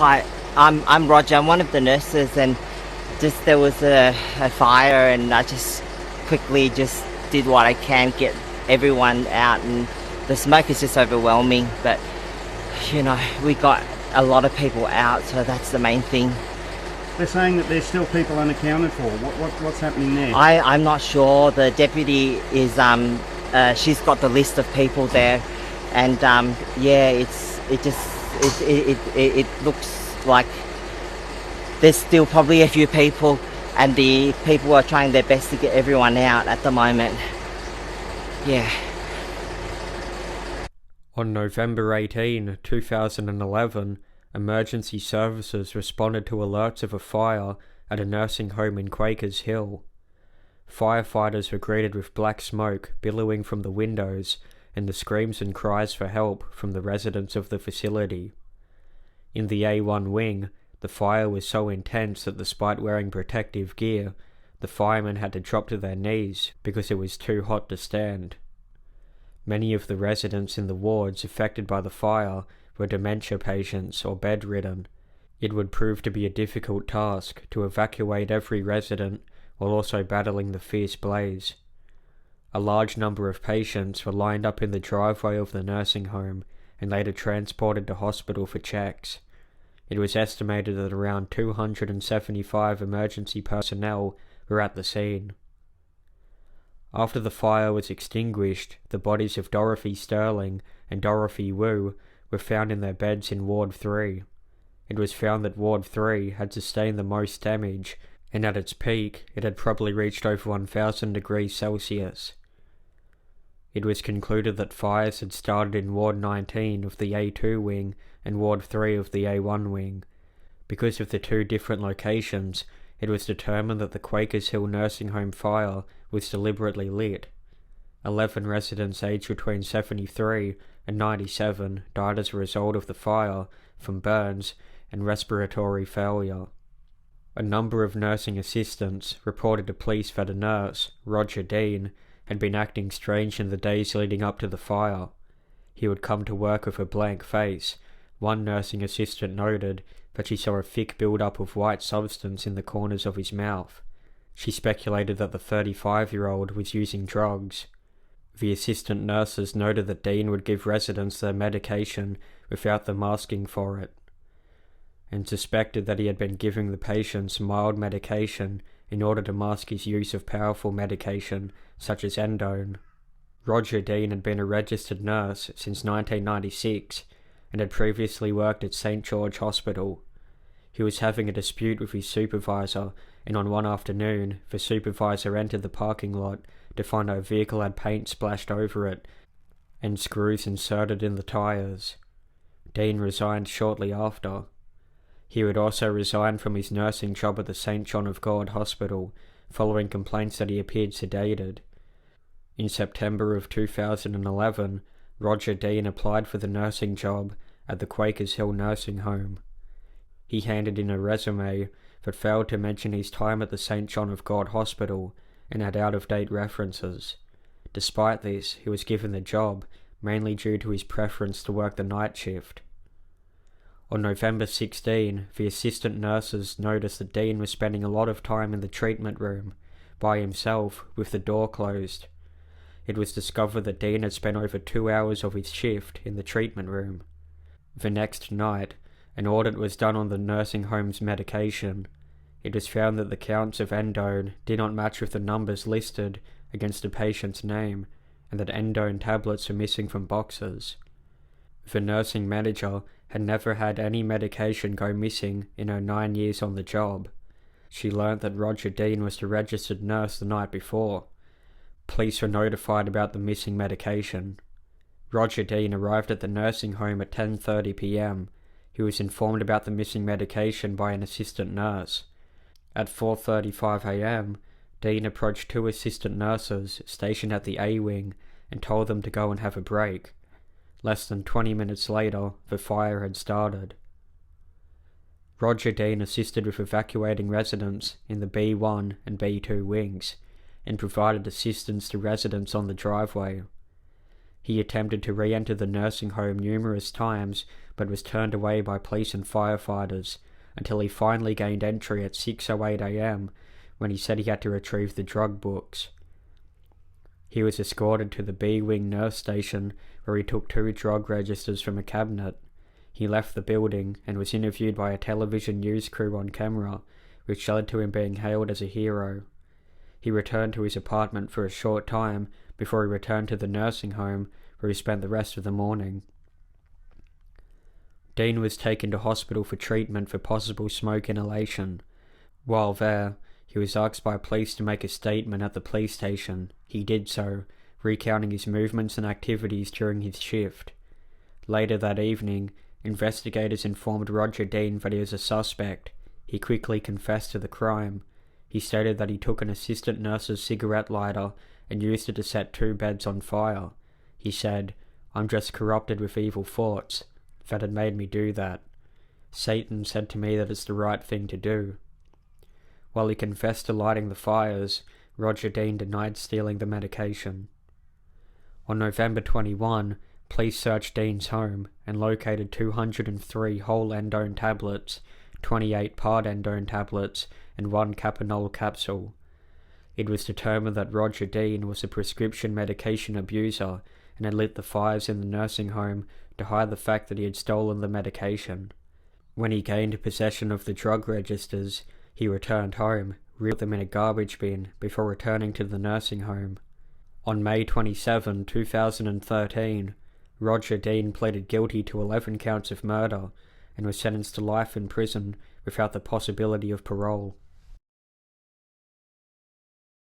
Hi, I'm Roger. I'm one of the nurses, and just there was a fire, and I just quickly just did what I can, get everyone out, and the smoke is just overwhelming. But we got a lot of people out, so that's the main thing. They're saying that there's still people unaccounted for. What's happening there? I'm not sure. The deputy is she's got the list of people there, and it looks like there's still probably a few people, and the people are trying their best to get everyone out at the moment. Yeah. On November 18, 2011, emergency services responded to alerts of a fire at a nursing home in Quakers Hill. Firefighters were greeted with black smoke billowing from the windows and the screams and cries for help from the residents of the facility. In the A1 wing, the fire was so intense that despite wearing protective gear, the firemen had to drop to their knees because it was too hot to stand. Many of the residents in the wards affected by the fire were dementia patients or bedridden. It would prove to be a difficult task to evacuate every resident while also battling the fierce blaze. A large number of patients were lined up in the driveway of the nursing home and later transported to hospital for checks. It was estimated that around 275 emergency personnel were at the scene. After the fire was extinguished, the bodies of Dorothy Sterling and Dorothy Wu were found in their beds in Ward 3. It was found that Ward 3 had sustained the most damage, and at its peak, it had probably reached over 1,000 degrees Celsius. It was concluded that fires had started in Ward 19 of the A2 wing and Ward 3 of the A1 wing. Because of the two different locations, it was determined that the Quakers Hill Nursing Home fire was deliberately lit. 11 residents aged between 73 and 97 died as a result of the fire from burns and respiratory failure. A number of nursing assistants reported to police that a nurse, Roger Dean, had been acting strange in the days leading up to the fire. He would come to work with a blank face. One nursing assistant noted that she saw a thick build-up of white substance in the corners of his mouth. She speculated that the 35-year-old was using drugs. The assistant nurses noted that Dean would give residents their medication without them asking for it, and suspected that he had been giving the patients mild medication in order to mask his use of powerful medication such as endone. Roger Dean had been a registered nurse since 1996 and had previously worked at St. George Hospital. He was having a dispute with his supervisor, and on one afternoon, the supervisor entered the parking lot to find a vehicle had paint splashed over it and screws inserted in the tyres. Dean resigned shortly after. He would also resign from his nursing job at the St. John of God Hospital, following complaints that he appeared sedated. In September of 2011, Roger Dean applied for the nursing job at the Quakers Hill Nursing Home. He handed in a resume but failed to mention his time at the St. John of God Hospital and had out-of-date references. Despite this, he was given the job, mainly due to his preference to work the night shift. On November 16, the assistant nurses noticed that Dean was spending a lot of time in the treatment room, by himself, with the door closed. It was discovered that Dean had spent over 2 hours of his shift in the treatment room. The next night, an audit was done on the nursing home's medication. It was found that the counts of endone did not match with the numbers listed against a patient's name, and that endone tablets were missing from boxes. The nursing manager had never had any medication go missing in her 9 years on the job. She learnt that Roger Dean was the registered nurse the night before. Police were notified about the missing medication. Roger Dean arrived at the nursing home at 10:30 p.m. He was informed about the missing medication by an assistant nurse. At 4:35 a.m., Dean approached 2 assistant nurses stationed at the A wing and told them to go and have a break. Less than 20 minutes later, the fire had started. Roger Dean assisted with evacuating residents in the B1 and B2 wings and provided assistance to residents on the driveway. He attempted to re-enter the nursing home numerous times but was turned away by police and firefighters until he finally gained entry at 6:08 a.m. when he said he had to retrieve the drug books. He was escorted to the B-Wing nurse station where he took 2 drug registers from a cabinet. He left the building and was interviewed by a television news crew on camera, which led to him being hailed as a hero. He returned to his apartment for a short time before he returned to the nursing home where he spent the rest of the morning. Dean was taken to hospital for treatment for possible smoke inhalation. While there, he was asked by police to make a statement at the police station. He did so, recounting his movements and activities during his shift. Later that evening, investigators informed Roger Dean that he was a suspect. He quickly confessed to the crime. He stated that he took an assistant nurse's cigarette lighter and used it to set 2 beds on fire. He said, "I'm just corrupted with evil thoughts. That had made me do that. Satan said to me that it's the right thing to do." While he confessed to lighting the fires, Roger Dean denied stealing the medication. On November 21, police searched Dean's home and located 203 whole endone tablets, 28 part endone tablets, and 1 Capanol capsule. It was determined that Roger Dean was a prescription medication abuser and had lit the fires in the nursing home to hide the fact that he had stolen the medication. When he gained possession of the drug registers, he returned home, put them in a garbage bin before returning to the nursing home. On May 27, 2013, Roger Dean pleaded guilty to 11 counts of murder and was sentenced to life in prison without the possibility of parole.